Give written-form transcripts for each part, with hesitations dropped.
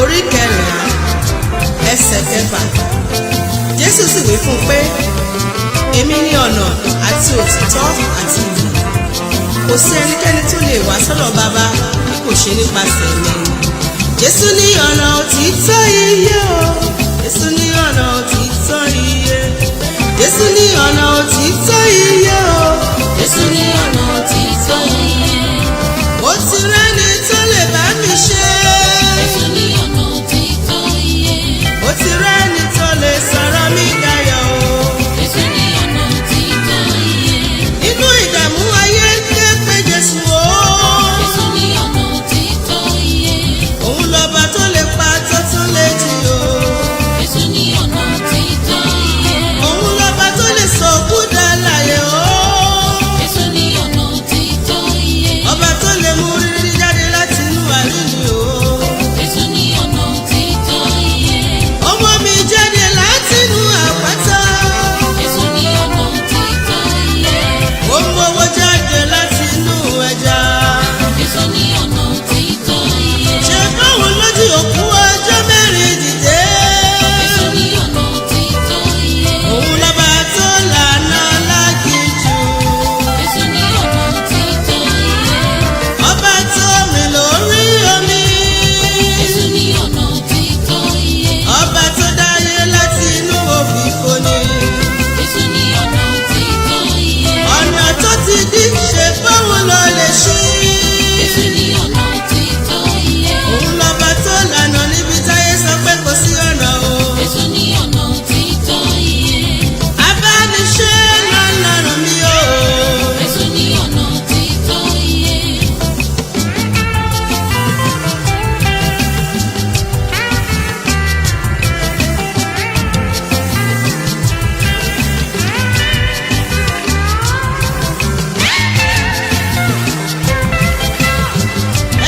orí 14 ẹsẹ̀ 6. Jésù sì wí fún un pé èmi ni ọ̀nà àti òtítọ́ àti ìyè, kò sí ẹnikẹ́ni tó lè wá sọ́dọ̀ bàbá bí kò ṣe nípasẹ̀ mi. Jésù ní ọ̀nà òtítọ́ ìyè o, Jésù ní ọ̀nà òtítọ́ ìyè, Jésù ní ọ̀nà òtítọ́ ìyè o, Jésù ní ọ̀nà òtítọ́ ìyè. mo ti rẹ́ni tó lè bá mi ṣe. Jésù ní ọ̀nà òtítọ́ ìyè. Mo ti rẹ́ni tó lè sọ̀rọ̀ mi dayọ̀ o. Jésù ní ọ̀nà òtítọ́ ìyè. Nínú ìdààmú ayé ké pe Jésù o. Jésù ní ọ̀nà òtítọ́ ìyè. Òun lọ́ba tó lè pa tó tún lè jí o. Jésù ní ọ̀nà òtítọ́ ìyè. Òun lọ́ba tó lè sọ òkú dálàyè o. Jésù ní ọ̀nà òtítọ́ ìyè. Ọba tó lè mú rírí jáde láti inú àríyìn o. Jésù ní ọ̀nà òtítọ́ ìyè. Ọmọ mi jáde láti inú àpáta. Jésù ní ọ̀nà òtítọ́ ìyè. Ó mú owó jáde láti inú ẹja. Jésù ní ọ̀nà òtítọ́ ìyè. Ṣé báwo lójú òkú ọjọ́ mẹ́rin dìde? Jésù ní ọ̀nà òtítọ́ ìyè. Òun lọ́ba tó lànà láginjù. Jésù ní ọ̀nà òtítọ́ ìyè. Ọba tó rìn lórí omi. Jésù ní ọ̀nà òtítọ́ ìyè. Ọba tó dáyé láti inú òfìfo ni. Jésù ní ọ̀nà òtítọ́ ìyè. Ọ̀nà tó ti dí ṣe báwo ló lè ṣí? Jésù ní ọ̀nà òtítọ́ ìyè. Òun lọ́ba tó lànà níbi táyé sọ pé kò sí ọ̀nà o. Jésù ní ọ̀nà òtítọ́ ìyè. Abániṣe lọ́lọ́run mi o. Jésù ní ọ̀nà òtítọ́ ìyè.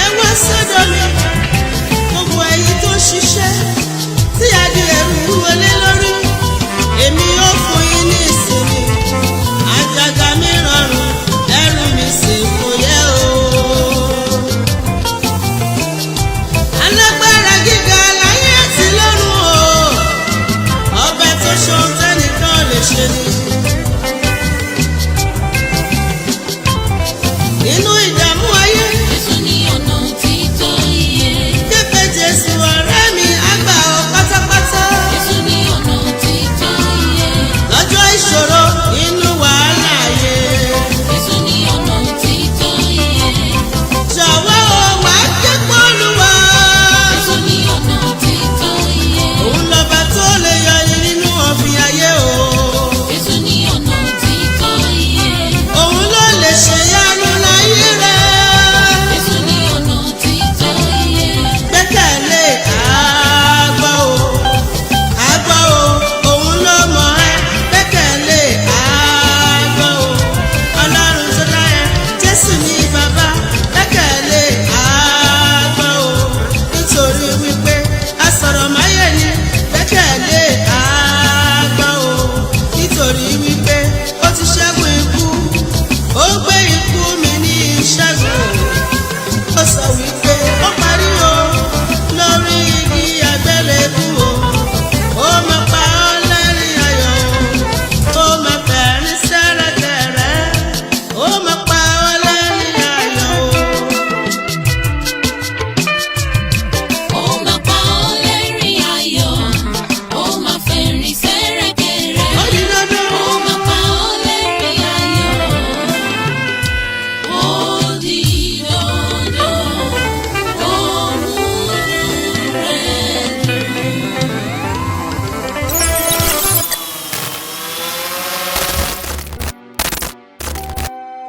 Ẹ wá sọ́dọ̀ mi, gbogbo ẹ̀yin tó ṣiṣẹ́ tí a di ẹrù wọlé lórí. Èmi yóò fún yín ní ìsinmi. Àjàgà mi rọrùn, ẹrù mi sì fúyẹ́ o. Alágbára gíga láyé àti lọ́run o. Ọba tó ṣohun tẹ́nìkan lè ṣe ni. Nínú ìdààmú ayé, Jésù ní ọ̀nà òtítọ́ ìyè. képe Jésù ọ̀rẹ́ mi àgbà ọ pátápátá. Jésù ní ọ̀nà òtítọ́ ìyè. Lọ́jọ́ ìṣòro nínú wàhálà ayé. Jésù ní ọ̀nà òtítọ́ ìyè. Jọ̀wọ́ o wá ké pọ́lùwà. Jésù ní ọ̀nà òtítọ́ ìyè. Òun lọ́ba tó lè yọni nínú ọ̀fìn ayé o. Jésù ní ọ̀nà òtítọ́ ìyè. Òun ló lè ṣèyanu láyé rẹ̀. Jésù ní ọ̀nà òtítọ́ ìyè. Gbẹ́kẹ̀lé àgbọ̀ o. Àgbọ̀ o, òun ló mọ̀ ẹ́. Gbẹ́kẹ̀lé àgbọ̀ o. Ọlọ́run tó dá ẹ, Jésù ní bàbá. Gbẹ́kẹ̀lé àgbọ̀ o. Nítorí wípé asọ̀rọ̀ máyé ni. Gbẹ́kẹ̀lé àgbọ̀ o. Nítorí wípé ó ti ṣẹ́gun ikú. Ó gbé ikú mi ní ìṣẹ́gun. Ó sọ wípé